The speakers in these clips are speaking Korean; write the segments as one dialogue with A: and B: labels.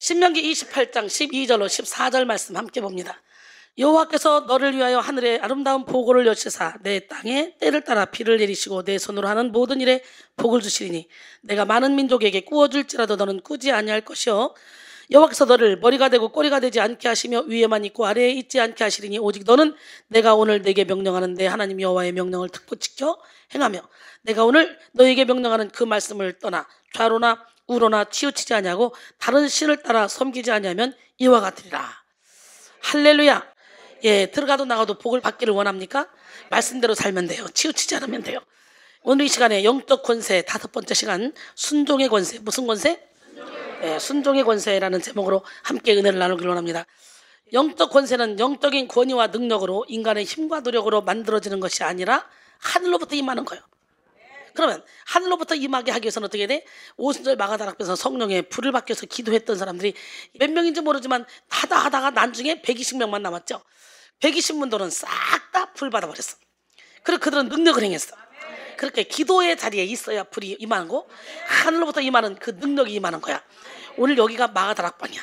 A: 신명기 28장 12절로 14절 말씀 함께 봅니다. 여호와께서 너를 위하여 하늘에 아름다운 보고를 여시사 내 땅에 때를 따라 비를 내리시고 내 손으로 하는 모든 일에 복을 주시리니 내가 많은 민족에게 꾸어줄지라도 너는 꾸지 아니할 것이요 여호와께서 너를 머리가 되고 꼬리가 되지 않게 하시며 위에만 있고 아래에 있지 않게 하시리니 오직 너는 내가 오늘 내게 명령하는 내 하나님 여호와의 명령을 듣고 지켜 행하며 내가 오늘 너에게 명령하는 그 말씀을 떠나 좌로나 우로나 치우치지 아니하고 다른 신을 따라 섬기지 아니하면 이와 같으리라. 할렐루야. 예, 들어가도 나가도 복을 받기를 원합니까? 말씀대로 살면 돼요. 치우치지 않으면 돼요. 오늘 이 시간에 영적 권세 5번째 시간, 순종의 권세. 무슨 권세? 예, 순종의 권세라는 제목으로 함께 은혜를 나누기를 원합니다. 영적 권세는 영적인 권위와 능력으로 인간의 힘과 노력으로 만들어지는 것이 아니라 하늘로부터 임하는 거예요. 그러면 하늘로부터 임하게 하기 위해서는 어떻게 돼? 오순절 마가다락에서 성령의 불을 받기 위해서 기도했던 사람들이 몇 명인지 모르지만 하다가 나중에 120명만 남았죠. 120문도는 싹 다 불 받아버렸어. 그리고 그들은 능력을 행했어. 그렇게 기도의 자리에 있어야 불이 임하는 거, 하늘로부터 임하는 그 능력이 임하는 거야. 오늘 여기가 마가다락방이야.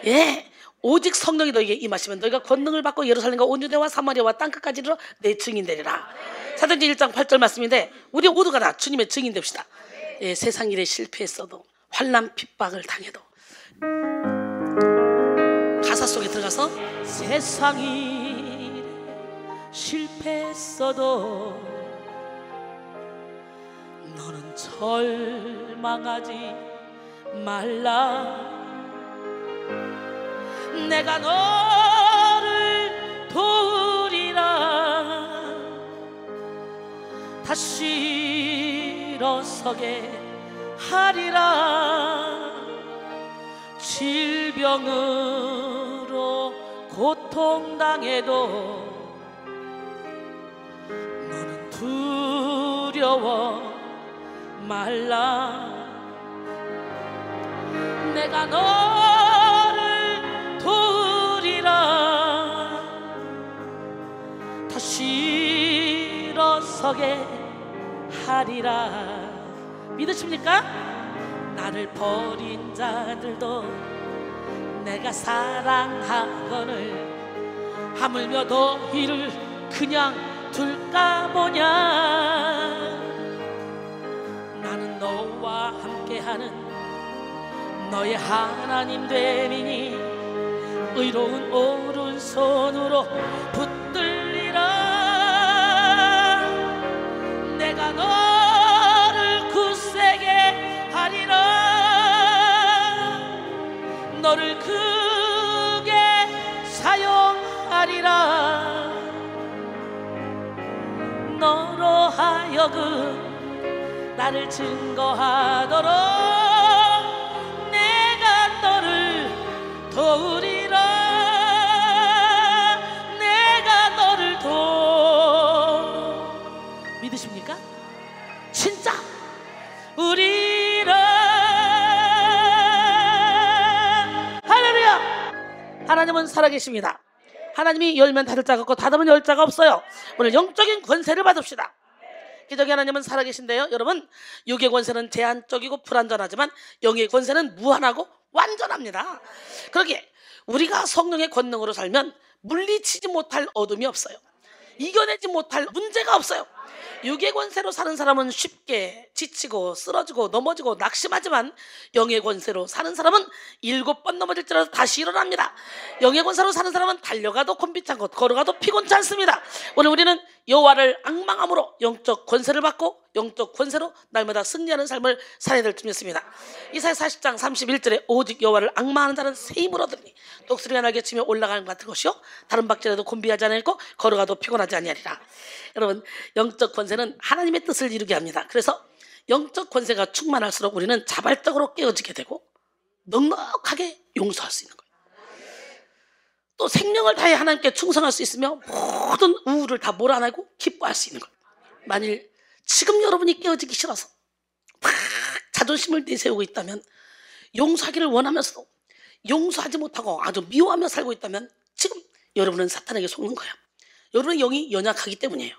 A: 예, 오직 성령이 너에게 임하시면 너희가 권능을 받고 예루살렘과 온 유대와 사마리아와 땅끝까지 이르러 내 증인 되리라. 사도행전 1장 8절 말씀인데 우리 모두가 다 주님의 증인 됩시다. 예, 세상 일에 실패했어도 환난 핍박을 당해도 가사 속에 들어가서 세상 일에 실패했어도 너는 절망하지 말라. 내가 너를 도우리라. 다시 일어서게 하리라. 질병으로 고통당해도 너는 두려워 말라. 내가 너를 도우리라. 다시 일어서게 하리라. 믿으십니까? 나를 버린 자들도 내가 사랑하거늘 하물며 너희를 그냥 둘까 보냐. 나는 너와 함께하는 너의 하나님 되리니 의로운 오른손으로 붙들리라. 내가 너를 굳세게 하리라. 너를 크게 사용하리라. 너로 하여금 나를 증거하도록 내가 너를 도우리라. 내가 너를 믿으십니까? 진짜 우리라. 할렐루야. 하나님은 살아계십니다. 하나님이 열면 닫을 자가 없고 닫으면 열 자가 없어요. 오늘 영적인 권세를 받읍시다. 기적의 하나님은 살아계신데요. 여러분, 육의 권세는 제한적이고 불완전하지만 영의 권세는 무한하고 완전합니다. 그러기에 우리가 성령의 권능으로 살면 물리치지 못할 어둠이 없어요. 이겨내지 못할 문제가 없어요. 육의 권세로 사는 사람은 쉽게 지치고 쓰러지고 넘어지고 낙심하지만 영의 권세로 사는 사람은 7번 넘어질지라도 다시 일어납니다. 영의 권세로 사는 사람은 달려가도 곤비지 않고 걸어가도 피곤치 않습니다. 오늘 우리는 여호와를 앙망함으로 영적 권세를 받고 영적 권세로 날마다 승리하는 삶을 살아야 될 줄 믿습니다. 이사야 40장 31절에 오직 여호와를 앙망하는 자는 새 힘을 얻으니 독수리가 날개치며 올라가는 것 같은 것이요 다른 박질에도 곤비하지 않고 걸어가도 피곤하지 아니하리라. 여러분, 영적 권세는 하나님의 뜻을 이루게 합니다. 그래서 영적 권세가 충만할수록 우리는 자발적으로 깨어지게 되고 넉넉하게 용서할 수 있는 거예요. 또 생명을 다해 하나님께 충성할 수 있으며 모든 우울을 다 몰아내고 기뻐할 수 있는 거예요. 만일 지금 여러분이 깨어지기 싫어서 막 자존심을 내세우고 있다면, 용서하기를 원하면서도 용서하지 못하고 아주 미워하며 살고 있다면 지금 여러분은 사탄에게 속는 거예요. 여러분의 영이 연약하기 때문이에요.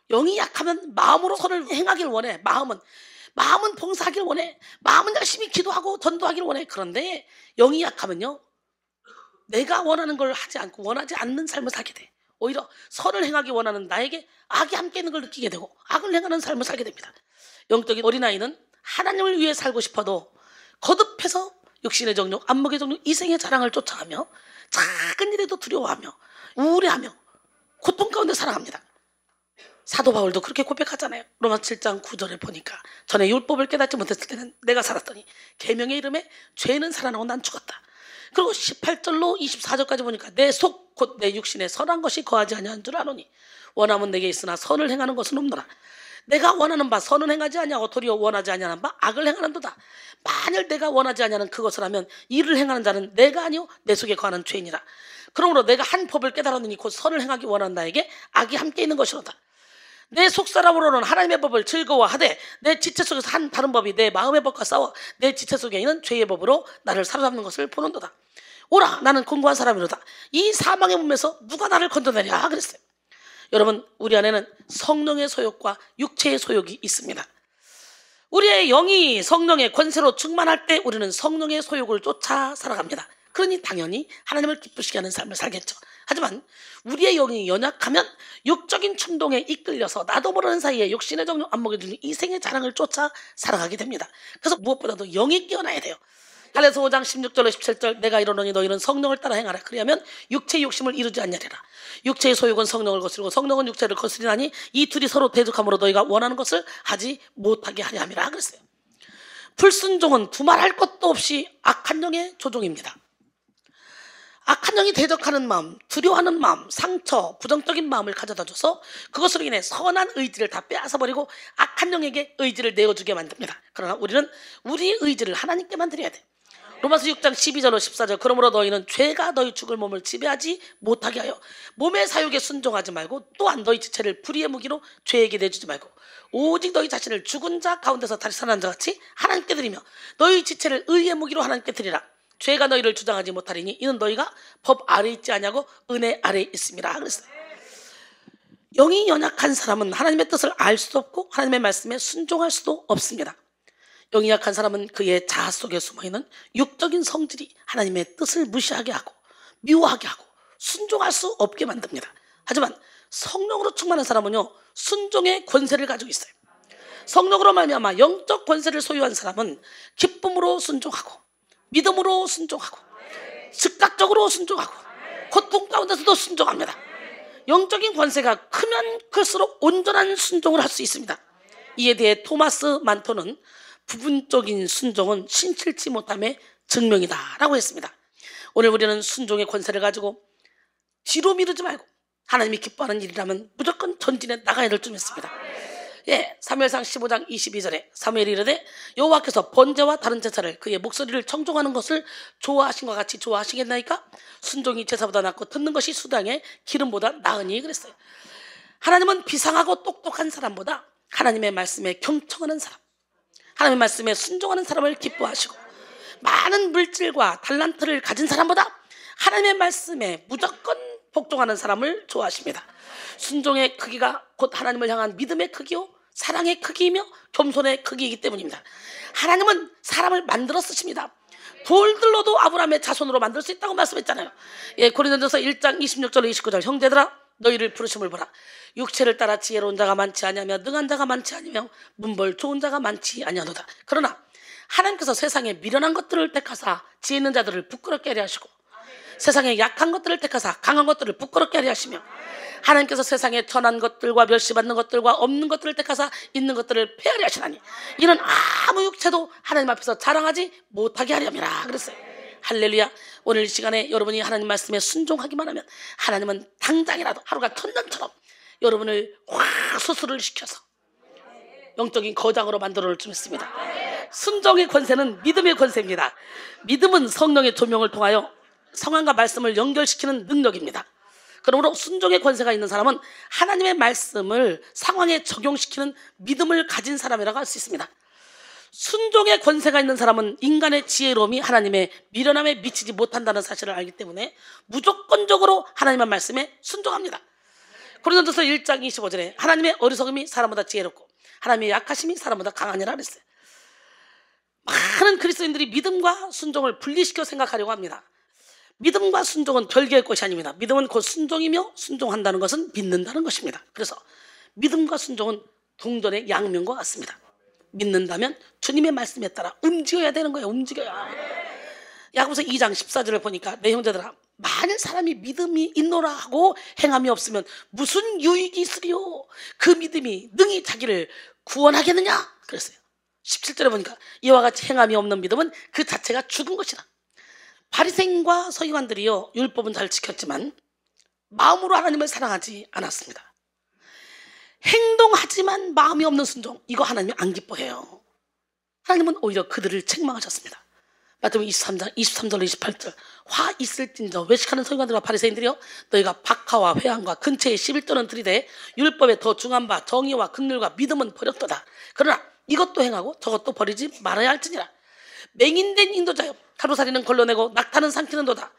A: 영이 약하면 마음으로 선을 행하기를 원해. 마음은 마음은 봉사하길 원해. 마음은 열심히 기도하고 전도하길 원해. 그런데 영이 약하면요, 내가 원하는 걸 하지 않고 원하지 않는 삶을 살게 돼. 오히려 선을 행하기 원하는 나에게 악이 함께 있는 걸 느끼게 되고 악을 행하는 삶을 살게 됩니다. 영적인 어린아이는 하나님을 위해 살고 싶어도 거듭해서 육신의 정욕, 안목의 정욕, 이생의 자랑을 쫓아가며 작은 일에도 두려워하며 우울해하며 고통 가운데 살아갑니다. 사도 바울도 그렇게 고백하잖아요. 로마서 7장 9절에 보니까 전에 율법을 깨닫지 못했을 때는 내가 살았더니 계명의 이름에 죄는 살아나고 난 죽었다. 그리고 18절로 24절까지 보니까 내 속 곧 내 육신에 선한 것이 거하지 아니한 줄 아노니 원함은 내게 있으나 선을 행하는 것은 없노라. 내가 원하는 바 선은 행하지 아니하고 도리어 원하지 아니하는 바 악을 행하는도다. 만일 내가 원하지 아니하는 그것을 하면 이를 행하는 자는 내가 아니요 내 속에 거하는 죄이니라. 그러므로 내가 한 법을 깨달았느니 곧 선을 행하기 원하는 나에게 악이 함께 있는 것이로다. 내 속사람으로는 하나님의 법을 즐거워하되 내 지체 속에서 한 다른 법이 내 마음의 법과 싸워 내 지체 속에 있는 죄의 법으로 나를 사로잡는 것을 보는도다. 오라, 나는 공고한 사람이로다. 이 사망의 몸에서 누가 나를 건져내랴 그랬어요. 여러분, 우리 안에는 성령의 소욕과 육체의 소욕이 있습니다. 우리의 영이 성령의 권세로 충만할 때 우리는 성령의 소욕을 쫓아 살아갑니다. 그러니 당연히 하나님을 기쁘시게 하는 삶을 살겠죠. 하지만 우리의 영이 연약하면 육적인 충동에 이끌려서 나도 모르는 사이에 육신의 정욕, 안목의 정욕, 이생의 자랑을 쫓아 살아가게 됩니다. 그래서 무엇보다도 영이 깨어나야 돼요. 갈라디아서 5장 16절로 17절 내가 이르노니 너희는 성령을 따라 행하라. 그리하면 육체의 욕심을 이루지 않냐리라. 육체의 소욕은 성령을 거스르고 성령은 육체를 거스리나니 이 둘이 서로 대적함으로 너희가 원하는 것을 하지 못하게 하려 함이라 그랬어요. 불순종은 두말할 것도 없이 악한 영의 조종입니다. 악한 영이 대적하는 마음, 두려워하는 마음, 상처, 부정적인 마음을 가져다줘서 그것으로 인해 선한 의지를 다 빼앗아버리고 악한 영에게 의지를 내어주게 만듭니다. 그러나 우리는 우리의 의지를 하나님께 만들어야 돼. 로마서 6장 12절로 14절 그러므로 너희는 죄가 너희 죽을 몸을 지배하지 못하게 하여 몸의 사욕에 순종하지 말고 또한 너희 지체를 불의의 무기로 죄에게 내주지 말고 오직 너희 자신을 죽은 자 가운데서 다시 살아난 자 같이 하나님께 드리며 너희 지체를 의의 무기로 하나님께 드리라. 죄가 너희를 주장하지 못하리니 이는 너희가 법 아래 있지 아니하고 은혜 아래 있음이라 그랬어요. 영이 연약한 사람은 하나님의 뜻을 알 수도 없고 하나님의 말씀에 순종할 수도 없습니다. 영이 약한 사람은 그의 자아 속에 숨어있는 육적인 성질이 하나님의 뜻을 무시하게 하고 미워하게 하고 순종할 수 없게 만듭니다. 하지만 성령으로 충만한 사람은요, 순종의 권세를 가지고 있어요. 성령으로 말미암아 영적 권세를 소유한 사람은 기쁨으로 순종하고 믿음으로 순종하고 즉각적으로 순종하고 고통 가운데서도 순종합니다. 영적인 권세가 크면 클수록 온전한 순종을 할 수 있습니다. 이에 대해 토마스 만토는 부분적인 순종은 신실치 못함의 증명이다 라고 했습니다. 오늘 우리는 순종의 권세를 가지고 뒤로 미루지 말고 하나님이 기뻐하는 일이라면 무조건 전진해 나가야 될 줄 믿습니다. 사무엘상 15장 22절에 사무엘이 이르되 여호와께서 번제와 다른 제사를 그의 목소리를 청종하는 것을 좋아하신 것 같이 좋아하시겠나이까? 순종이 제사보다 낫고 듣는 것이 수당의 기름보다 나으니 그랬어요. 하나님은 비상하고 똑똑한 사람보다 하나님의 말씀에 경청하는 사람, 하나님의 말씀에 순종하는 사람을 기뻐하시고 많은 물질과 달란트를 가진 사람보다 하나님의 말씀에 무조건 복종하는 사람을 좋아하십니다. 순종의 크기가 곧 하나님을 향한 믿음의 크기요 사랑의 크기이며 겸손의 크기이기 때문입니다. 하나님은 사람을 만들어 쓰십니다. 돌들로도 아브라함의 자손으로 만들 수 있다고 말씀했잖아요. 고린도전서 1장 26절로 29절 형제들아 너희를 부르심을 보라. 육체를 따라 지혜로운 자가 많지 아니하며 능한 자가 많지 아니하며 문벌 좋은 자가 많지 아니하노다. 그러나 하나님께서 세상에 미련한 것들을 택하사 지혜 있는 자들을 부끄럽게 하려 하시고 세상에 약한 것들을 택하사 강한 것들을 부끄럽게 하려 하시며 하나님께서 세상에 천한 것들과 멸시받는 것들과 없는 것들을 택하사 있는 것들을 폐하려 하시나니 이는 아무 육체도 하나님 앞에서 자랑하지 못하게 하려 함이라 그랬어요. 할렐루야. 오늘 이 시간에 여러분이 하나님 말씀에 순종하기만 하면 하나님은 당장이라도 하루가 천년처럼 여러분을 확 수술을 시켜서 영적인 거장으로 만들어 놓을 줄 믿습니다. 순종의 권세는 믿음의 권세입니다. 믿음은 성령의 조명을 통하여 성령과 말씀을 연결시키는 능력입니다. 그러므로 순종의 권세가 있는 사람은 하나님의 말씀을 상황에 적용시키는 믿음을 가진 사람이라고 할 수 있습니다. 순종의 권세가 있는 사람은 인간의 지혜로움이 하나님의 미련함에 미치지 못한다는 사실을 알기 때문에 무조건적으로 하나님의 말씀에 순종합니다. 고린도전서 1장 25절에 하나님의 어리석음이 사람보다 지혜롭고 하나님의 약하심이 사람보다 강하니라 그랬어요. 많은 그리스도인들이 믿음과 순종을 분리시켜 생각하려고 합니다. 믿음과 순종은 별개의 것이 아닙니다. 믿음은 곧 순종이며 순종한다는 것은 믿는다는 것입니다. 그래서 믿음과 순종은 동전의 양면과 같습니다. 믿는다면 주님의 말씀에 따라 움직여야 되는 거예요. 움직여야. 야고보서 2장 14절을 보니까 내 형제들아 만일 사람이 믿음이 있노라 하고 행함이 없으면 무슨 유익이 있으리요? 그 믿음이 능히 자기를 구원하겠느냐? 그랬어요. 17절에 보니까 이와 같이 행함이 없는 믿음은 그 자체가 죽은 것이다. 바리새인과 서기관들이요 율법은 잘 지켰지만 마음으로 하나님을 사랑하지 않았습니다. 행동하지만 마음이 없는 순종, 이거 하나님이 안 기뻐해요. 하나님은 오히려 그들을 책망하셨습니다. 마태복음 23장 23절 28절 화 있을진저 외식하는 서기관들과 바리새인들이여 너희가 박하와 회항과 근처에 11조는 들이대 율법에 더 중한 바 정의와 긍휼과 믿음은 버렸도다. 그러나 이것도 행하고 저것도 버리지 말아야 할지니라. 맹인된 인도자여 가로사리는 걸러내고 낙타는 삼키는도다.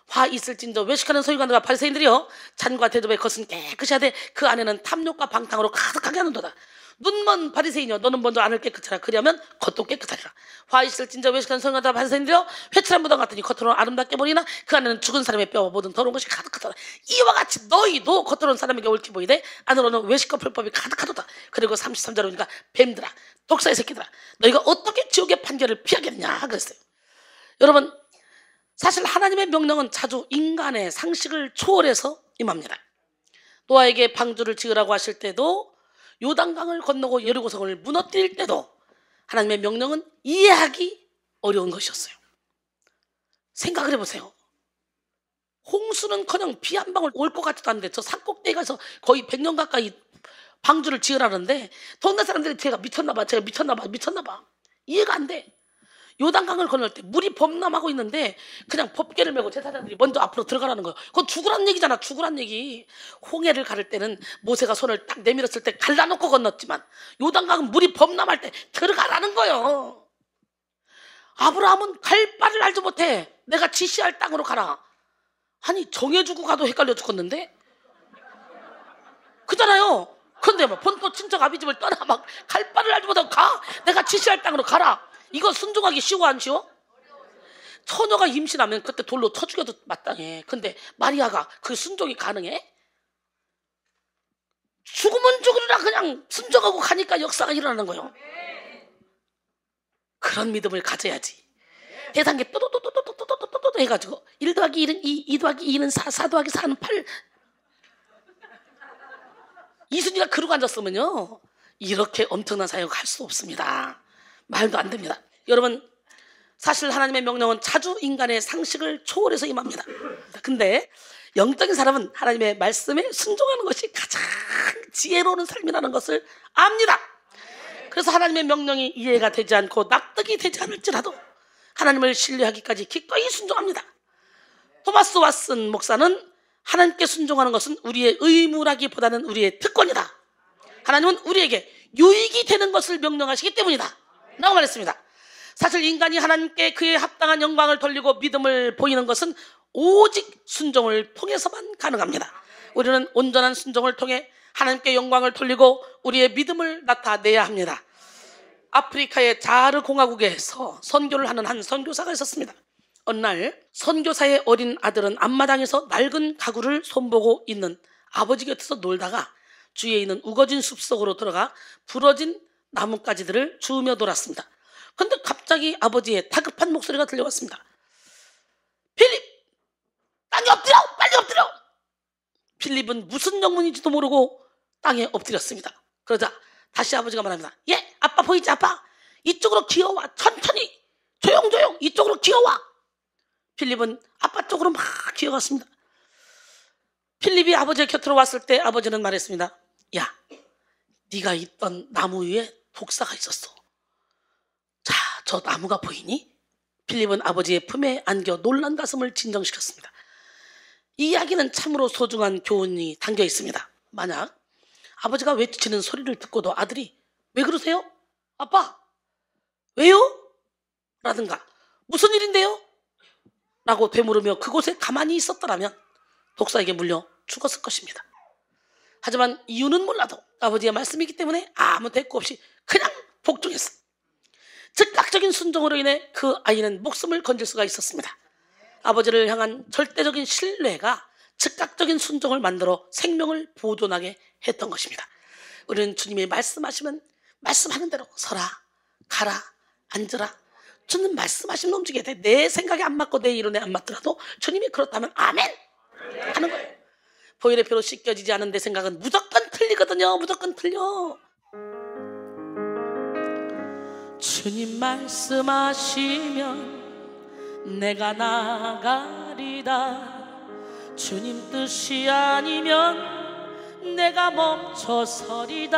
A: 화 있을진저 외식하는 서기관들과 바리새인들이여 잔과 대접의 것은 깨끗이 하되 그 안에는 탐욕과 방탕으로 가득하게 하는도다. 눈먼 바리새인이여 너는 먼저 안을 깨끗하라. 그리하면 겉도 깨끗하리라. 화 있을진저 외식하는 서기관들과 바리새인들이여 회칠한 무덤 같으니 겉으로는 아름답게 보이나 그 안에는 죽은 사람의 뼈와 모든 더러운 것이 가득하다. 이와 같이 너희도 겉으로는 사람에게 옳게 보이되 안으로는 외식과 불법이 가득하도다. 그리고 33절에 보니까 뱀들아 독사의 새끼들아 너희가 어떻게 지옥의 판결을 피하겠느냐 그랬어요. 여러분 사실 하나님의 명령은 자주 인간의 상식을 초월해서 임합니다. 노아에게 방주를 지으라고 하실 때도 요단강을 건너고 여리고성을 무너뜨릴 때도 하나님의 명령은 이해하기 어려운 것이었어요. 생각을 해보세요. 홍수는커녕 비 한 방울 올 것 같지도 않은데 저 산꼭대기 가서 거의 100년 가까이 방주를 지으라는데 동네 사람들이 제가 미쳤나봐 이해가 안 돼. 요단강을 건널 때 물이 범람하고 있는데 그냥 법궤를 메고 제사장들이 먼저 앞으로 들어가라는 거예요. 그건 죽으란 얘기잖아. 죽으란 얘기. 홍해를 가를 때는 모세가 손을 딱 내밀었을 때 갈라놓고 건넜지만 요단강은 물이 범람할 때 들어가라는 거예요. 아브라함은 갈 바를 알지 못해. 내가 지시할 땅으로 가라. 아니 정해주고 가도 헷갈려 죽었는데 그잖아요. 근데 막 본토 친척 아비집을 떠나 막 갈 바를 알지 못하고 가. 내가 지시할 땅으로 가라. 이거 순종하기 쉬워 안 쉬워? 처녀가 임신하면 그때 돌로 쳐 죽여도 마땅해. 근데 마리아가 그 순종이 가능해? 죽으면 죽으리라 그냥 순종하고 가니까 역사가 일어나는 거예요. 그런 믿음을 가져야지. 대단계 또또또또또또또또 해가지고 1 더하기 1은 2, 2 더하기 2는 4, 4 더하기 4는 8. 이순이가 그러고 앉았으면요 이렇게 엄청난 사역을 할 수 없습니다. 말도 안 됩니다. 여러분 사실 하나님의 명령은 자주 인간의 상식을 초월해서 임합니다. 근데 영적인 사람은 하나님의 말씀에 순종하는 것이 가장 지혜로운 삶이라는 것을 압니다. 그래서 하나님의 명령이 이해가 되지 않고 납득이 되지 않을지라도 하나님을 신뢰하기까지 기꺼이 순종합니다. 토마스 왓슨 목사는 하나님께 순종하는 것은 우리의 의무라기보다는 우리의 특권이다. 하나님은 우리에게 유익이 되는 것을 명령하시기 때문이다 라고 말했습니다. 사실 인간이 하나님께 그의 합당한 영광을 돌리고 믿음을 보이는 것은 오직 순종을 통해서만 가능합니다. 우리는 온전한 순종을 통해 하나님께 영광을 돌리고 우리의 믿음을 나타내야 합니다. 아프리카의 자르 공화국에서 선교를 하는 한 선교사가 있었습니다. 어느 날 선교사의 어린 아들은 앞마당에서 낡은 가구를 손보고 있는 아버지 곁에서 놀다가 주위에 있는 우거진 숲속으로 들어가 부러진 나뭇가지들을 주우며 놀았습니다. 그런데 갑자기 아버지의 다급한 목소리가 들려왔습니다. 필립! 땅에 엎드려! 빨리 엎드려! 필립은 무슨 영문인지도 모르고 땅에 엎드렸습니다. 그러자 다시 아버지가 말합니다. 예, 아빠 보이지 아빠? 이쪽으로 기어와. 천천히 조용조용 이쪽으로 기어와. 필립은 아빠 쪽으로 막 기어갔습니다. 필립이 아버지의 곁으로 왔을 때 아버지는 말했습니다. 야, 네가 있던 나무 위에 독사가 있었어. 자, 저 나무가 보이니? 필립은 아버지의 품에 안겨 놀란 가슴을 진정시켰습니다. 이 이야기는 참으로 소중한 교훈이 담겨 있습니다. 만약 아버지가 외치는 소리를 듣고도 아들이 왜 그러세요? 아빠, 왜요? 라든가 무슨 일인데요? 라고 되물으며 그곳에 가만히 있었더라면 독사에게 물려 죽었을 것입니다. 하지만 이유는 몰라도 아버지의 말씀이기 때문에 아무 대꾸 없이 그냥 복종했어. 즉각적인 순종으로 인해 그 아이는 목숨을 건질 수가 있었습니다. 아버지를 향한 절대적인 신뢰가 즉각적인 순종을 만들어 생명을 보존하게 했던 것입니다. 우리는 주님이 말씀하시면 말씀하는 대로 서라, 가라, 앉으라. 주님 말씀하시면 움직여야 돼. 내 생각에 안 맞고 내 이론에 안 맞더라도 주님이 그렇다면 아멘 하는 거예요. 보혈의 피로 씻겨지지 않은 내 생각은 무조건 틀리거든요. 무조건 틀려. 주님 말씀하시면 내가 나가리다. 주님 뜻이 아니면 내가 멈춰서리다.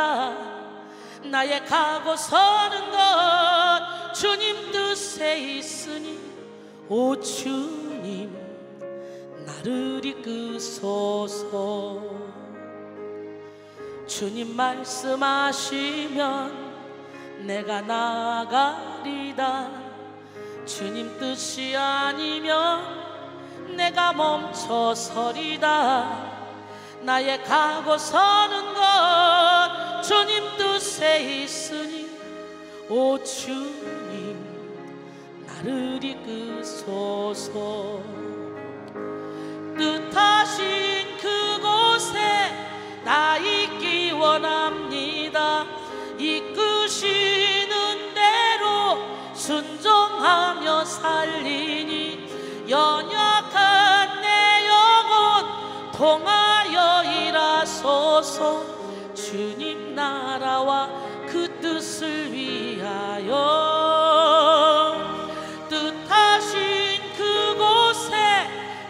A: 나의 가고 서는 것 주님 뜻에 있으니 오 주님 나를 이끄소서. 주님 말씀하시면 내가 나가리다. 주님 뜻이 아니면 내가 멈춰서리다. 나의 가고 서는 것 주님 뜻에 있으니 오 주님 나를 이끄소서. 뜻하신 그곳에 나 있기 원합니다. 이끄시는 대로 순종하며 살리니 연약한 내 영혼 통하여 일하소서. 주님 나라와 그 뜻을 위하여 뜻하신 그곳에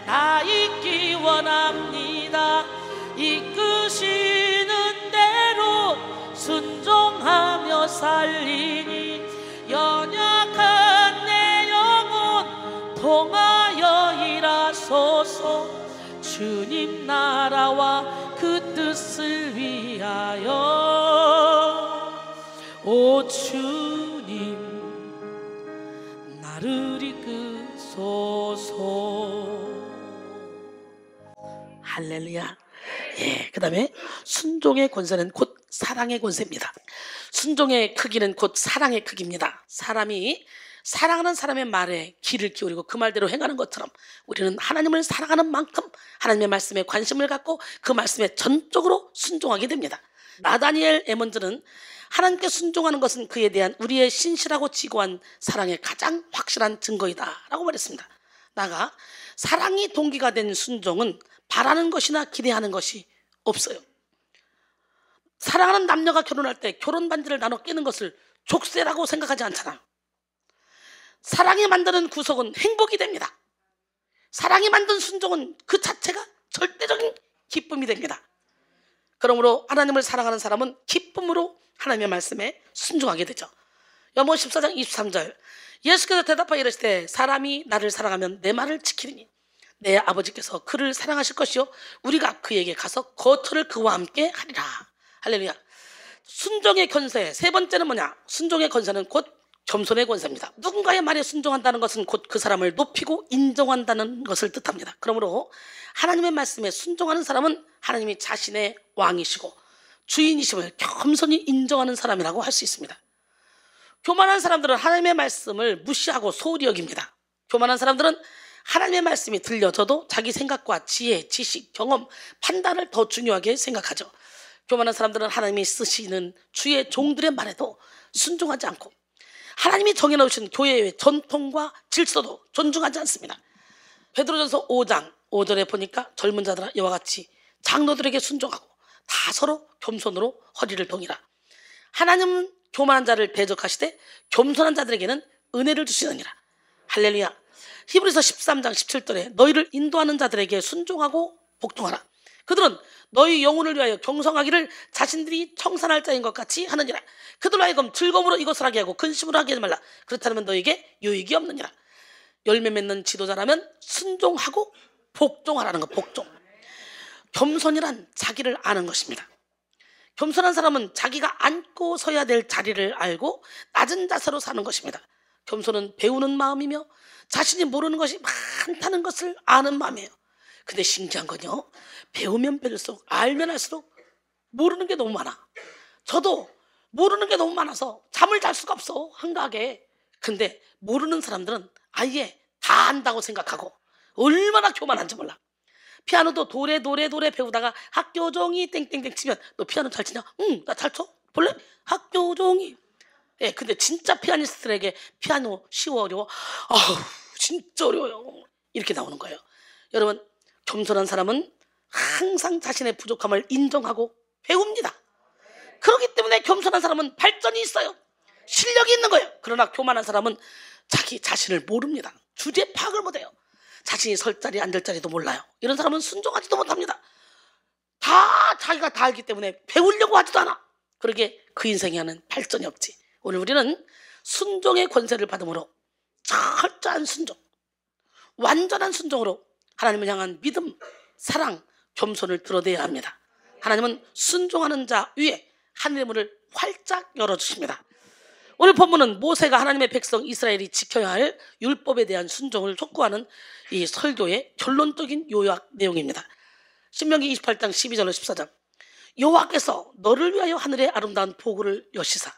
A: 나 있기 원합니다. 이끄시는 대로 순종하며 살리니 연약한 내 영혼 통하여 일하소서. 주님 나라와 그 뜻을 위하여 오 주님 나를 이끄소서. 할렐루야. 예, 그 다음에 순종의 권세는 곧 사랑의 권세입니다. 순종의 크기는 곧 사랑의 크기입니다. 사람이 사랑하는 사람의 말에 귀를 기울이고 그 말대로 행하는 것처럼 우리는 하나님을 사랑하는 만큼 하나님의 말씀에 관심을 갖고 그 말씀에 전적으로 순종하게 됩니다. 나다니엘 에몬즈는 하나님께 순종하는 것은 그에 대한 우리의 신실하고 지고한 사랑의 가장 확실한 증거이다 라고 말했습니다. 나가 사랑이 동기가 된 순종은 바라는 것이나 기대하는 것이 없어요. 사랑하는 남녀가 결혼할 때 결혼 반지를 나눠 끼는 것을 족쇄라고 생각하지 않잖아. 사랑이 만드는 구속은 행복이 됩니다. 사랑이 만든 순종은 그 자체가 절대적인 기쁨이 됩니다. 그러므로 하나님을 사랑하는 사람은 기쁨으로 하나님의 말씀에 순종하게 되죠. 요한복음 14장 23절 예수께서 대답하여 이르시되 사람이 나를 사랑하면 내 말을 지키리니 내 아버지께서 그를 사랑하실 것이요 우리가 그에게 가서 거처를 그와 함께 하리라. 할렐루야. 순종의 권세 세 번째는 뭐냐? 순종의 권세는 곧 겸손의 권세입니다. 누군가의 말에 순종한다는 것은 곧 그 사람을 높이고 인정한다는 것을 뜻합니다. 그러므로 하나님의 말씀에 순종하는 사람은 하나님이 자신의 왕이시고 주인이심을 겸손히 인정하는 사람이라고 할 수 있습니다. 교만한 사람들은 하나님의 말씀을 무시하고 소홀히 여깁니다. 교만한 사람들은 하나님의 말씀이 들려져도 자기 생각과 지혜, 지식, 경험, 판단을 더 중요하게 생각하죠. 교만한 사람들은 하나님이 쓰시는 주의 종들의 말에도 순종하지 않고 하나님이 정해놓으신 교회의 전통과 질서도 존중하지 않습니다. 베드로전서 5장 5절에 보니까 젊은 자들아 이와 같이 장로들에게 순종하고 다 서로 겸손으로 허리를 동이라. 하나님은 교만한 자를 대적하시되 겸손한 자들에게는 은혜를 주시느니라. 할렐루야. 히브리서 13장 17절에 너희를 인도하는 자들에게 순종하고 복종하라. 그들은 너희 영혼을 위하여 경성하기를 자신들이 청산할 자인 것 같이 하느니라. 그들로 하여금 즐거움으로 이것을 하게 하고 근심으로 하게 하지 말라. 그렇다면 너에게 유익이 없느니라. 열매 맺는 지도자라면 순종하고 복종하라는 것. 복종. 겸손이란 자기를 아는 것입니다. 겸손한 사람은 자기가 앉고 서야 될 자리를 알고 낮은 자세로 사는 것입니다. 겸손은 배우는 마음이며 자신이 모르는 것이 많다는 것을 아는 마음이에요. 근데 신기한 건요, 배우면 배울수록 알면 할수록 모르는 게 너무 많아. 저도 모르는 게 너무 많아서 잠을 잘 수가 없어. 한가하게 근데 모르는 사람들은 아예 다 안다고 생각하고 얼마나 교만한지 몰라. 피아노도 도레 배우다가 학교 종이 땡땡땡 치면 너 피아노 잘 치냐? 응, 나 잘 쳐. 볼래? 학교 종이. 예, 근데 진짜 피아니스트들에게 피아노 쉬워 어려워? 아우, 진짜 어려워요. 이렇게 나오는 거예요. 여러분, 겸손한 사람은 항상 자신의 부족함을 인정하고 배웁니다. 그렇기 때문에 겸손한 사람은 발전이 있어요. 실력이 있는 거예요. 그러나 교만한 사람은 자기 자신을 모릅니다. 주제 파악을 못해요. 자신이 설 자리 앉을 자리도 몰라요. 이런 사람은 순종하지도 못합니다. 다 자기가 다 알기 때문에 배우려고 하지도 않아. 그러게 그 인생에 하는 발전이 없지. 오늘 우리는 순종의 권세를 받음으로 철저한 순종, 완전한 순종으로 하나님을 향한 믿음, 사랑, 겸손을 드러내야 합니다. 하나님은 순종하는 자 위에 하늘의 문을 활짝 열어주십니다. 오늘 본문은 모세가 하나님의 백성 이스라엘이 지켜야 할 율법에 대한 순종을 촉구하는 이 설교의 결론적인 요약 내용입니다. 신명기 28장 12절로 14절. 여호와께서 너를 위하여 하늘의 아름다운 보고를 여시사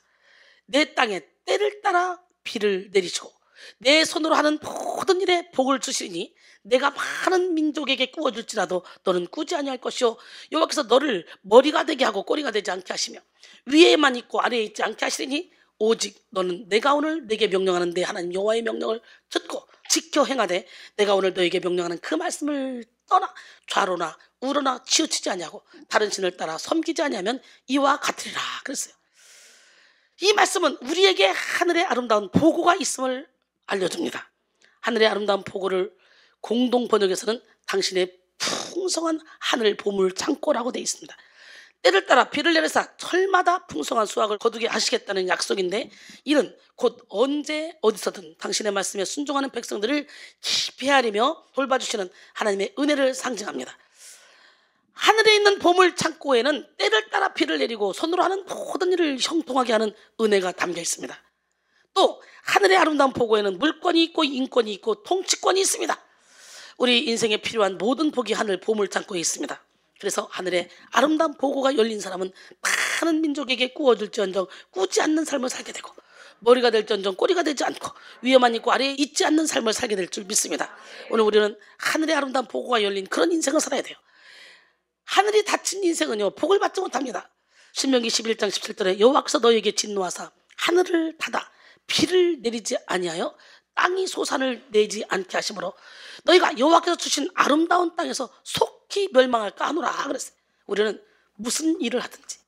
A: 내 땅에 때를 따라 비를 내리시고 내 손으로 하는 모든 일에 복을 주시니 내가 많은 민족에게 꾸어줄지라도 너는 꾸지 아니할 것이요 여호와께서 너를 머리가 되게 하고 꼬리가 되지 않게 하시며 위에만 있고 아래에 있지 않게 하시리니 오직 너는 내가 오늘 네게 명령하는 내 하나님 여호와의 명령을 듣고 지켜 행하되 내가 오늘 너에게 명령하는 그 말씀을 떠나 좌로나 우로나 치우치지 아니하고 다른 신을 따라 섬기지 아니하면 이와 같으리라 그랬어요. 이 말씀은 우리에게 하늘의 아름다운 보고가 있음을 알려줍니다. 하늘의 아름다운 보고를 공동 번역에서는 당신의 풍성한 하늘 보물 창고라고 되어 있습니다. 때를 따라 비를 내려서 철마다 풍성한 수확을 거두게 하시겠다는 약속인데 이는 곧 언제 어디서든 당신의 말씀에 순종하는 백성들을 깊이 헤아리며 돌봐주시는 하나님의 은혜를 상징합니다. 하늘에 있는 보물 창고에는 때를 따라 비를 내리고 손으로 하는 모든 일을 형통하게 하는 은혜가 담겨 있습니다. 또 하늘의 아름다운 보고에는 물권이 있고 인권이 있고 통치권이 있습니다. 우리 인생에 필요한 모든 복이 하늘 보물 창고에 있습니다. 그래서 하늘의 아름다운 보고가 열린 사람은 많은 민족에게 꾸어줄지언정 꾸지 않는 삶을 살게 되고 머리가 될지언정 꼬리가 되지 않고 위에만 있고 아래에 있지 않는 삶을 살게 될 줄 믿습니다. 오늘 우리는 하늘의 아름다운 보고가 열린 그런 인생을 살아야 돼요. 하늘이 닫힌 인생은요 복을 받지 못합니다. 신명기 11장 17절에 여호와께서 너에게 진노하사 하늘을 닫아 비를 내리지 아니하여 땅이 소산을 내지 않게 하심으로 너희가 여호와께서 주신 아름다운 땅에서 속히 멸망할까 하노라 그랬어요. 우리는 무슨 일을 하든지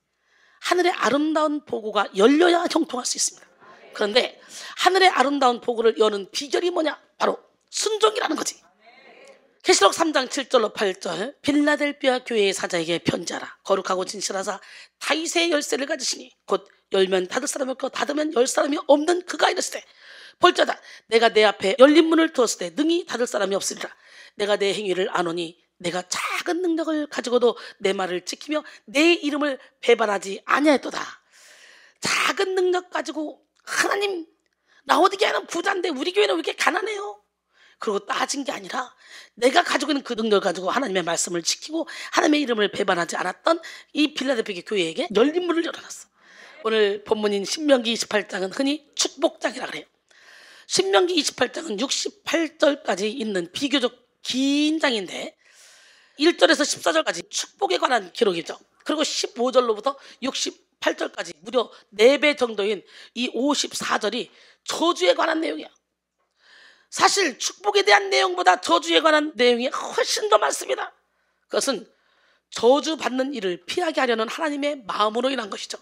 A: 하늘의 아름다운 보고가 열려야 형통할 수 있습니다. 그런데 하늘의 아름다운 보고를 여는 비결이 뭐냐? 바로 순종이라는 거지. 계시록 3장 7절로 8절 빌라델비아 교회의 사자에게 편지하라. 거룩하고 진실하사 다윗의 열쇠를 가지시니 곧 열면 닫을 사람이 없고 닫으면 열 사람이 없는 그가 이르시되 볼자다 내가 내 앞에 열린 문을 두었을 때 능히 닫을 사람이 없으리라. 내가 내 행위를 아노니 내가 작은 능력을 가지고도 내 말을 지키며 내 이름을 배반하지 아니하였도다. 작은 능력 가지고 하나님 라오디게아는 부자인데 우리 교회는 왜 이렇게 가난해요? 그리고 따진 게 아니라 내가 가지고 있는 그 능력을 가지고 하나님의 말씀을 지키고 하나님의 이름을 배반하지 않았던 이 빌라델피아 교회에게 열린 문을 열어놨어. 오늘 본문인 신명기 28장은 흔히 축복장이라 그래요. 신명기 28장은 68절까지 있는 비교적 긴 장인데 1절에서 14절까지 축복에 관한 기록이죠. 그리고 15절로부터 68절까지 무려 4배 정도인 이 54절이 저주에 관한 내용이야. 사실 축복에 대한 내용보다 저주에 관한 내용이 훨씬 더 많습니다. 그것은 저주받는 일을 피하게 하려는 하나님의 마음으로 인한 것이죠.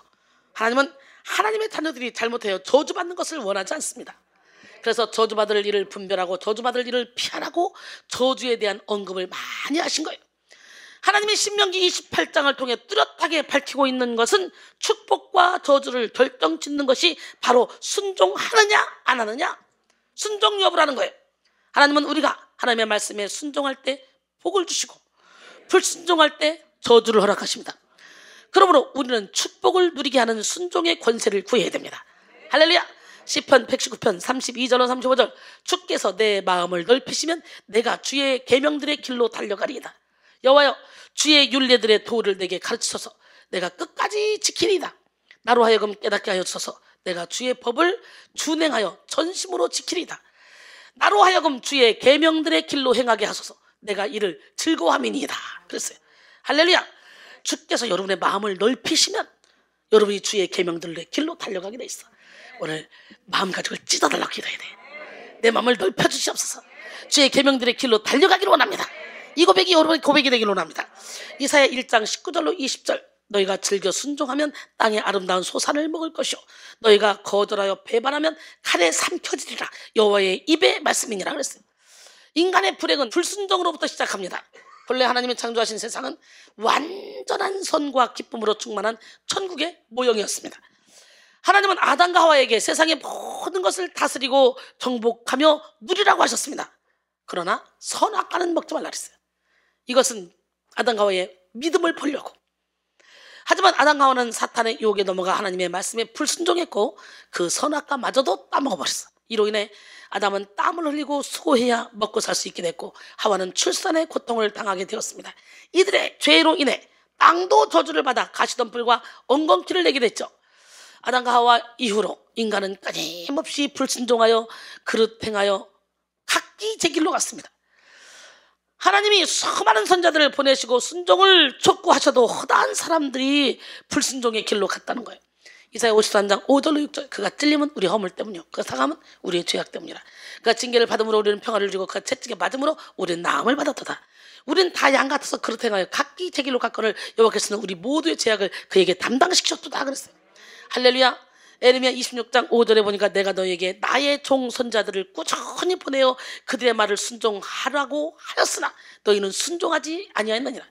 A: 하나님은 하나님의 자녀들이 잘못해요 저주받는 것을 원하지 않습니다. 그래서 저주받을 일을 분별하고 저주받을 일을 피하라고 저주에 대한 언급을 많이 하신 거예요. 하나님의 신명기 28장을 통해 뚜렷하게 밝히고 있는 것은 축복과 저주를 결정짓는 것이 바로 순종하느냐 안 하느냐 순종 여부라는 거예요. 하나님은 우리가 하나님의 말씀에 순종할 때 복을 주시고 불순종할 때 저주를 허락하십니다. 그러므로 우리는 축복을 누리게 하는 순종의 권세를 구해야 됩니다. 할렐루야. 시편 119편 32절로 35절 주께서 내 마음을 넓히시면 내가 주의 계명들의 길로 달려가리이다. 여호와여 주의 율례들의 도를 내게 가르치소서. 내가 끝까지 지키리이다. 나로 하여금 깨닫게 하여 주소서. 내가 주의 법을 준행하여 전심으로 지키리다. 나로 하여금 주의 계명들의 길로 행하게 하소서. 내가 이를 즐거워함이니이다. 그랬어요. 할렐루야. 주께서 여러분의 마음을 넓히시면 여러분이 주의 계명들의 길로 달려가게 돼 있어. 오늘 마음가짐을 찢어달라고 기도해야 돼. 내 마음을 넓혀주시옵소서. 주의 계명들의 길로 달려가기를 원합니다. 이 고백이 여러분의 고백이 되기를 원합니다. 이사야 1장 19절로 20절. 너희가 즐겨 순종하면 땅의 아름다운 소산을 먹을 것이요 너희가 거절하여 배반하면 칼에 삼켜지리라. 여호와의 입의 말씀이니라 그랬어요. 인간의 불행은 불순종으로부터 시작합니다. 본래 하나님이 창조하신 세상은 완전한 선과 기쁨으로 충만한 천국의 모형이었습니다. 하나님은 아담과 하와에게 세상의 모든 것을 다스리고 정복하며 누리라고 하셨습니다. 그러나 선악과는 먹지 말라 그랬어요. 이것은 아담과 하와의 믿음을 보려고. 하지만 아담과 하와는 사탄의 유혹에 넘어가 하나님의 말씀에 불순종했고 그 선악과마저도 따먹어버렸어. 이로 인해 아담은 땀을 흘리고 수고해야 먹고 살 수 있게 됐고 하와는 출산의 고통을 당하게 되었습니다. 이들의 죄로 인해 땅도 저주를 받아 가시덤불과 엉겅퀴를 내게 됐죠. 아담과 하와 이후로 인간은 끊임없이 불순종하여 그릇 행하여 각기 제 길로 갔습니다. 하나님이 수많은 선자들을 보내시고 순종을 촉구하셔도 허다한 사람들이 불순종의 길로 갔다는 거예요. 이사야 53장 5절로 6절. 그가 찔림은 우리 허물 때문이요 그가 상함은 우리의 죄악 때문이라. 그가 징계를 받음으로 우리는 평화를 누리고 그가 채찍에 맞음으로 우리는 나음을 받았도다. 우리는 다 양 같아서 그릇 행하여 각기 제 길로 갔거늘 여호와께서는 우리 모두의 죄악을 그에게 담당시키셨도다 그랬어요. 할렐루야. 에레미야 26장 5절에 보니까 내가 너에게 나의 종 선자들을 꾸준히 보내어 그들의 말을 순종하라고 하였으나 너희는 순종하지 아니하였느니라.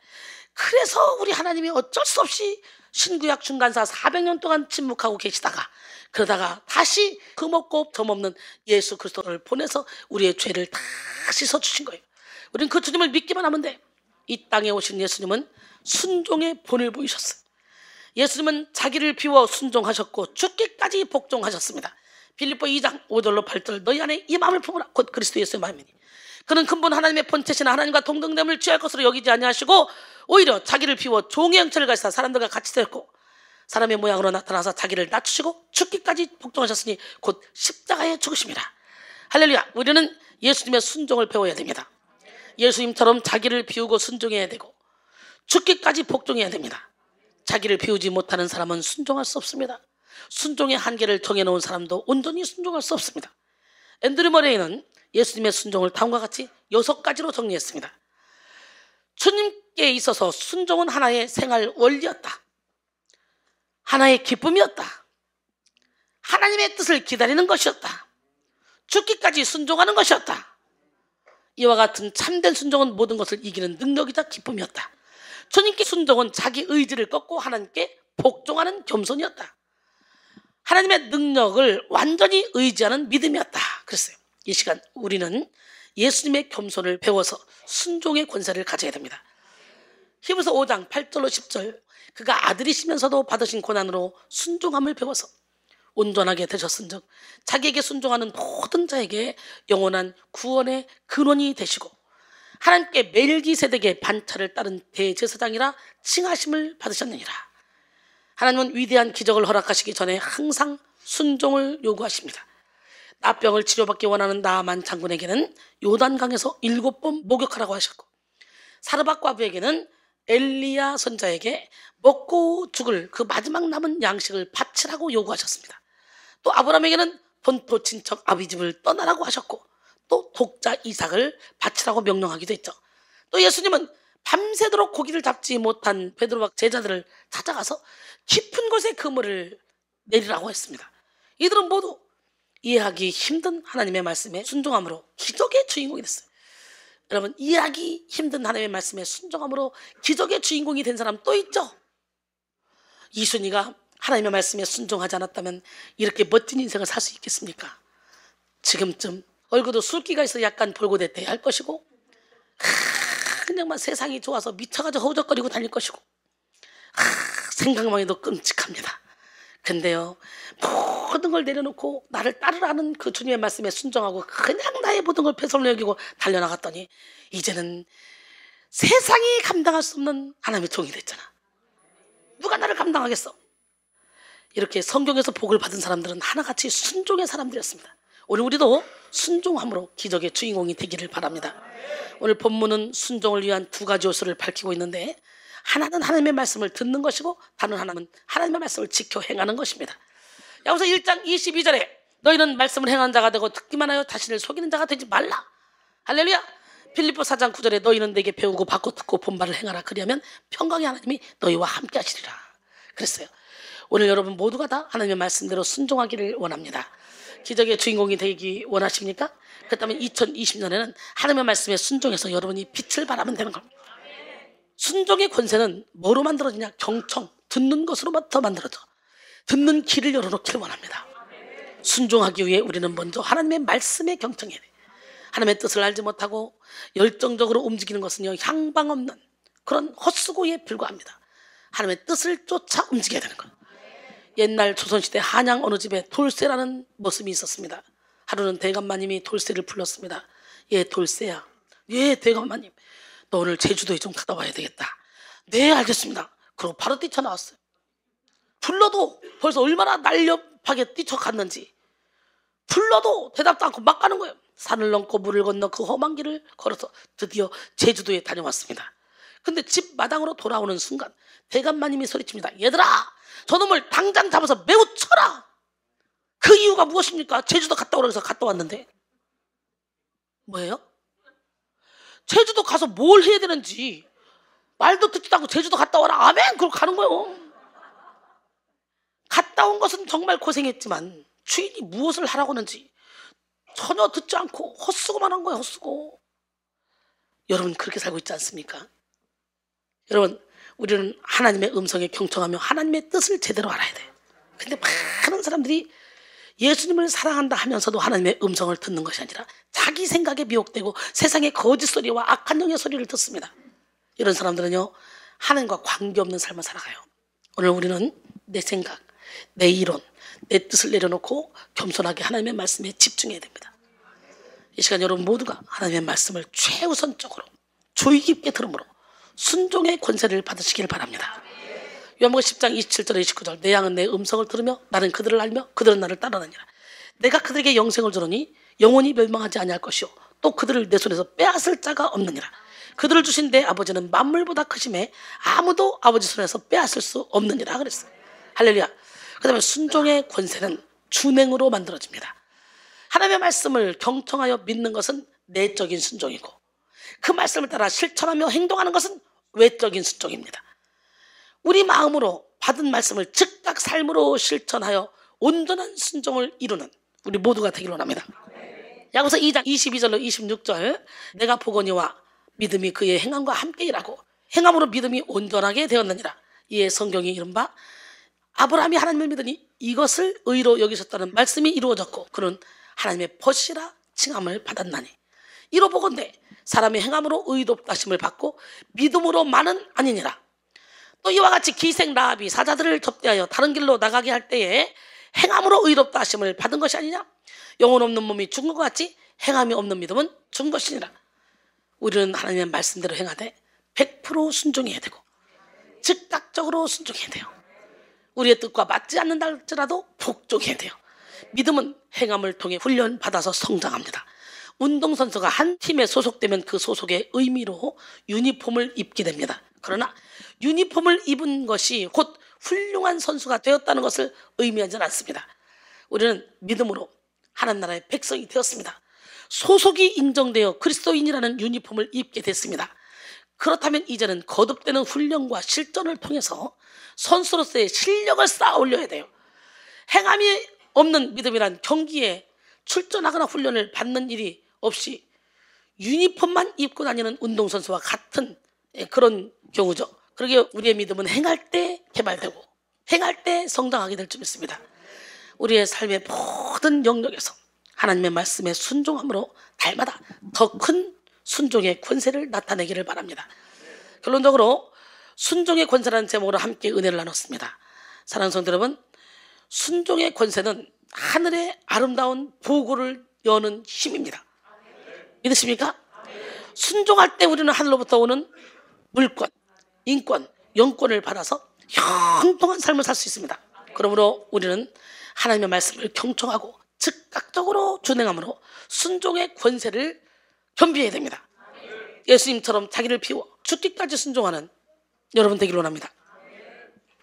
A: 그래서 우리 하나님이 어쩔 수 없이 신구약 중간사 400년 동안 침묵하고 계시다가 그러다가 다시 흠없고 점없는 예수 그리스도를 보내서 우리의 죄를 다 씻어주신 거예요. 우리는 그 주님을 믿기만 하면 돼. 이 땅에 오신 예수님은 순종의 본을 보이셨어요. 예수님은 자기를 비워 순종하셨고 죽기까지 복종하셨습니다. 빌립보 2장 5절로 8절. 너희 안에 이 마음을 품으라. 곧 그리스도 예수의 마음이니 그는 근본 하나님의 본체신 하나님과 동등됨을 취할 것으로 여기지 아니하시고 오히려 자기를 비워 종의 형체를 가지사 사람들과 같이 되었고 사람의 모양으로 나타나서 자기를 낮추시고 죽기까지 복종하셨으니 곧 십자가에 죽으심이라. 할렐루야. 우리는 예수님의 순종을 배워야 됩니다. 예수님처럼 자기를 비우고 순종해야 되고 죽기까지 복종해야 됩니다. 자기를 비우지 못하는 사람은 순종할 수 없습니다. 순종의 한계를 정해놓은 사람도 온전히 순종할 수 없습니다. 앤드류 머레이는 예수님의 순종을 다음과 같이 6가지로 정리했습니다. 주님께 있어서 순종은 하나의 생활 원리였다. 하나의 기쁨이었다. 하나님의 뜻을 기다리는 것이었다. 죽기까지 순종하는 것이었다. 이와 같은 참된 순종은 모든 것을 이기는 능력이자 기쁨이었다. 주님께 순종은 자기 의지를 꺾고 하나님께 복종하는 겸손이었다. 하나님의 능력을 완전히 의지하는 믿음이었다. 그랬어요. 이 시간 우리는 예수님의 겸손을 배워서 순종의 권세를 가져야 됩니다. 히브리서 5장 8절로 10절. 그가 아들이시면서도 받으신 고난으로 순종함을 배워서 온전하게 되셨은즉 자기에게 순종하는 모든 자에게 영원한 구원의 근원이 되시고 하나님께 멜기세덱의 반차를 따른 대제사장이라 칭하심을 받으셨느니라. 하나님은 위대한 기적을 허락하시기 전에 항상 순종을 요구하십니다. 나병을 치료받기 원하는 나아만 장군에게는 요단강에서 7번 목욕하라고 하셨고 사르밧 과부에게는 엘리야 선자에게 먹고 죽을 그 마지막 남은 양식을 바치라고 요구하셨습니다. 또 아브라함에게는 본토 친척 아비집을 떠나라고 하셨고 또 독자 이삭을 바치라고 명령하기도 했죠. 또 예수님은 밤새도록 고기를 잡지 못한 베드로와 제자들을 찾아가서 깊은 곳에 그물을 내리라고 했습니다. 이들은 모두 이해하기 힘든 하나님의 말씀에 순종함으로 기적의 주인공이 됐어요. 여러분, 이해하기 힘든 하나님의 말씀에 순종함으로 기적의 주인공이 된 사람 또 있죠? 이순이가 하나님의 말씀에 순종하지 않았다면 이렇게 멋진 인생을 살 수 있겠습니까? 지금쯤 얼굴도 술기가 있어 약간 볼고됐대야 할 것이고 그냥 막 세상이 좋아서 미쳐가지고 허우적거리고 다닐 것이고 생각만 해도 끔찍합니다. 근데요, 모든 걸 내려놓고 나를 따르라는 그 주님의 말씀에 순종하고 그냥 나의 모든 걸 배설로 여기고 달려나갔더니 이제는 세상이 감당할 수 없는 하나님의 종이 됐잖아. 누가 나를 감당하겠어? 이렇게 성경에서 복을 받은 사람들은 하나같이 순종의 사람들이었습니다. 오늘 우리도 순종함으로 기적의 주인공이 되기를 바랍니다. 오늘 본문은 순종을 위한 두 가지 요소를 밝히고 있는데, 하나는 하나님의 말씀을 듣는 것이고 다른 하나는 하나님의 말씀을 지켜 행하는 것입니다. 야고보서 1장 22절에 너희는 말씀을 행하는 자가 되고 듣기만 하여 자신을 속이는 자가 되지 말라. 할렐루야. 빌립보 4장 9절에 너희는 내게 배우고 받고 듣고 본 바를 행하라. 그리하면 평강의 하나님이 너희와 함께 하시리라 그랬어요. 오늘 여러분 모두가 다 하나님의 말씀대로 순종하기를 원합니다. 기적의 주인공이 되기 원하십니까? 그렇다면 2020년에는 하나님의 말씀에 순종해서 여러분이 빛을 발하면 되는 겁니다. 순종의 권세는 뭐로 만들어지냐? 경청, 듣는 것으로부터 만들어져. 듣는 길을 열어놓기를 원합니다. 순종하기 위해 우리는 먼저 하나님의 말씀에 경청해야 돼요. 하나님의 뜻을 알지 못하고 열정적으로 움직이는 것은요, 향방 없는 그런 헛수고에 불과합니다. 하나님의 뜻을 쫓아 움직여야 되는 거예요. 옛날 조선시대 한양 어느 집에 돌쇠라는 모습이 있었습니다. 하루는 대감마님이 돌쇠를 불렀습니다. 예, 돌쇠야. 예, 대감마님. 너 오늘 제주도에 좀 갔다 와야 되겠다. 네, 알겠습니다. 그리고 바로 뛰쳐나왔어요. 불러도 벌써 얼마나 날렵하게 뛰쳐갔는지, 불러도 대답도 않고 막 가는 거예요. 산을 넘고 물을 건너 그 험한 길을 걸어서 드디어 제주도에 다녀왔습니다. 근데 집 마당으로 돌아오는 순간 대감마님이 소리칩니다. 얘들아, 저놈을 당장 잡아서 매우 쳐라. 그 이유가 무엇입니까? 제주도 갔다 오라고 해서 갔다 왔는데. 뭐예요? 제주도 가서 뭘 해야 되는지 말도 듣지도 않고 제주도 갔다 와라. 아멘. 그러고 가는 거예요. 갔다 온 것은 정말 고생했지만 주인이 무엇을 하라고 하는지 전혀 듣지 않고 헛수고만 한 거예요. 헛수고. 여러분 그렇게 살고 있지 않습니까? 여러분, 우리는 하나님의 음성에 경청하며 하나님의 뜻을 제대로 알아야 돼요. 근데 많은 사람들이 예수님을 사랑한다 하면서도 하나님의 음성을 듣는 것이 아니라 자기 생각에 미혹되고 세상의 거짓 소리와 악한 영의 소리를 듣습니다. 이런 사람들은요, 하나님과 관계없는 삶을 살아가요. 오늘 우리는 내 생각, 내 이론, 내 뜻을 내려놓고 겸손하게 하나님의 말씀에 집중해야 됩니다. 이 시간 여러분 모두가 하나님의 말씀을 최우선적으로 주의 깊게 들음으로 순종의 권세를 받으시길 바랍니다. 요한복음 10장 27절 29절 내 양은 내 음성을 들으며 나는 그들을 알며 그들은 나를 따르느니라. 내가 그들에게 영생을 주노니 영원히 멸망하지 아니할 것이요 또 그들을 내 손에서 빼앗을 자가 없느니라. 그들을 주신 내 아버지는 만물보다 크심에 아무도 아버지 손에서 빼앗을 수 없느니라 그랬어요. 할렐루야. 그 다음에 순종의 권세는 준행으로 만들어집니다. 하나님의 말씀을 경청하여 믿는 것은 내적인 순종이고 그 말씀을 따라 실천하며 행동하는 것은 외적인 순종입니다. 우리 마음으로 받은 말씀을 즉각 삶으로 실천하여 온전한 순종을 이루는 우리 모두가 되기를 원합니다. 야고보서 2장 22절로 26절 내가 보거니와 믿음이 그의 행함과 함께 일하고 행함으로 믿음이 온전하게 되었느니라. 이에 성경이 이른바 아브라함이 하나님을 믿으니 이것을 의로 여기셨다는 말씀이 이루어졌고 그는 하나님의 벗이라 칭함을 받았나니 이로 보건대 사람의 행함으로 의롭다 하심을 받고 믿음으로 많은 아니니라. 또 이와 같이 기생 라합이 사자들을 접대하여 다른 길로 나가게 할 때에 행함으로 의롭다 하심을 받은 것이 아니냐. 영혼 없는 몸이 죽은 것 같이 행함이 없는 믿음은 죽은 것이니라. 우리는 하나님의 말씀대로 행하되 100% 순종해야 되고 즉각적으로 순종해야 돼요. 우리의 뜻과 맞지 않는다 할지라도 복종해야 돼요. 믿음은 행함을 통해 훈련받아서 성장합니다. 운동선수가 한 팀에 소속되면 그 소속의 의미로 유니폼을 입게 됩니다. 그러나 유니폼을 입은 것이 곧 훌륭한 선수가 되었다는 것을 의미하지는 않습니다. 우리는 믿음으로 하나님 나라의 백성이 되었습니다. 소속이 인정되어 그리스도인이라는 유니폼을 입게 됐습니다. 그렇다면 이제는 거듭되는 훈련과 실전을 통해서 선수로서의 실력을 쌓아 올려야 돼요. 행함이 없는 믿음이란 경기에 출전하거나 훈련을 받는 일이 없이 유니폼만 입고 다니는 운동선수와 같은 그런 경우죠. 그러기에 우리의 믿음은 행할 때 개발되고 행할 때 성장하게 될 줄 믿습니다. 우리의 삶의 모든 영역에서 하나님의 말씀에 순종함으로 달마다 더 큰 순종의 권세를 나타내기를 바랍니다. 결론적으로 순종의 권세라는 제목으로 함께 은혜를 나눴습니다. 사랑하는 성도 여러분, 순종의 권세는 하늘의 아름다운 보고를 여는 힘입니다. 믿으십니까? 순종할 때 우리는 하늘로부터 오는 물권, 인권, 영권을 받아서 형통한 삶을 살 수 있습니다. 그러므로 우리는 하나님의 말씀을 경청하고 즉각적으로 준행함으로 순종의 권세를 겸비해야 됩니다. 예수님처럼 자기를 비워 죽기까지 순종하는 여러분 되기를 원합니다.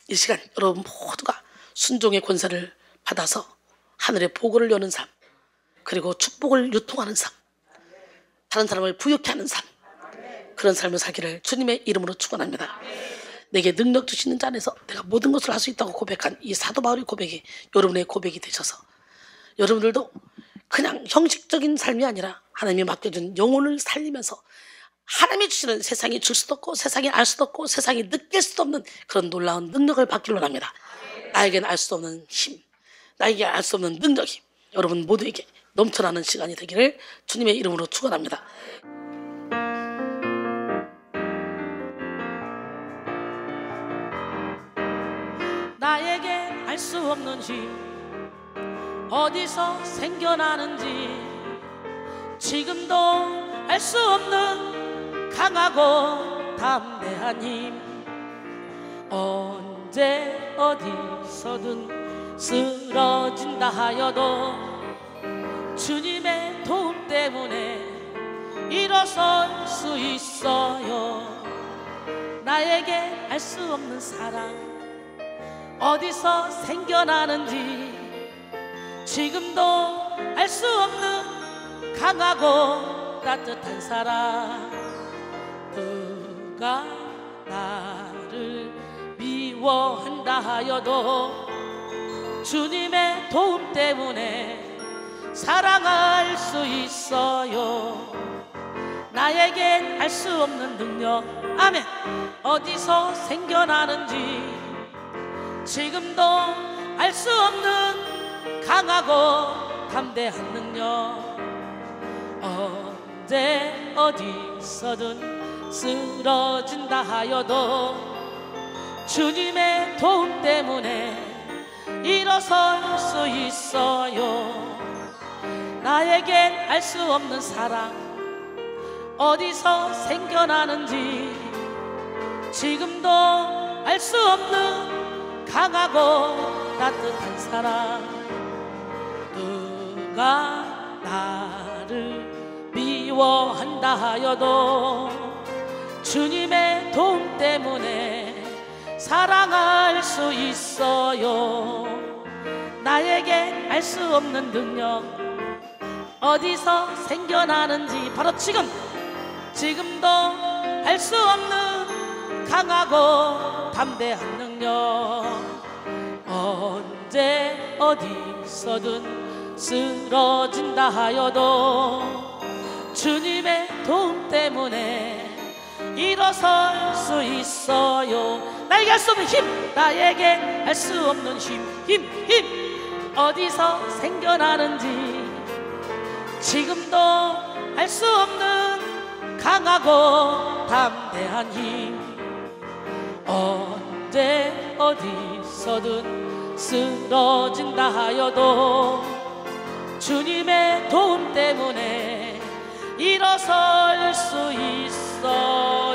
A: 이 시간 여러분 모두가 순종의 권세를 받아서 하늘의 보고를 여는 삶, 그리고 축복을 유통하는 삶, 다른 사람을 부욕케 하는 삶, 그런 삶을 살기를 주님의 이름으로 축원합니다. 내게 능력 주시는 자 안에서 내가 모든 것을 할 수 있다고 고백한 이 사도 바울의 고백이 여러분의 고백이 되셔서 여러분들도 그냥 형식적인 삶이 아니라 하나님이 맡겨준 영혼을 살리면서 하나님이 주시는 세상이 줄 수도 없고 세상이 알 수도 없고 세상이 느낄 수도 없는 그런 놀라운 능력을 받기를 원합니다. 나에게는 알 수 없는 힘, 나에게 알 수 없는 능력이 여러분 모두에게 넘쳐나는 시간이 되기를 주님의 이름으로 축원합니다. 나에게 알 수 없는 힘 어디서 생겨나는지 지금도 알 수 없는 강하고 담대한 힘 언제 어디서든 쓰러진다 하여도 주님의 도움 때문에 일어설 수 있어요. 나에게 알 수 없는 사랑 어디서 생겨나는지 지금도 알 수 없는 강하고 따뜻한 사랑 누가 나를 미워한다 하여도 주님의 도움 때문에 사랑할 수 있어요. 나에겐 알 수 없는 능력 아멘 어디서 생겨나는지 지금도 알 수 없는 강하고 담대한 능력 언제 어디서든 쓰러진다 하여도 주님의 도움 때문에 일어설 수 있어요. 나에겐 알 수 없는 사랑 어디서 생겨나는지 지금도 알 수 없는 강하고 따뜻한 사랑 누가 나를 미워한다 하여도 주님의 도움 때문에 사랑할 수 있어요. 나에게 알 수 없는 능력 어디서 생겨나는지 바로 지금도 알 수 없는 강하고 담대한 능력 언제 어디서든 쓰러진다 하여도 주님의 도움 때문에 일어설 수 있어요. 나에게 알 수 없는 힘 나에게 알 수 없는 힘 어디서 생겨나는지 지금도 알 수 없는 강하고 담대한 힘 언제 어디서든 쓰러진다 하여도 주님의 도움 때문에 일어설 수 있어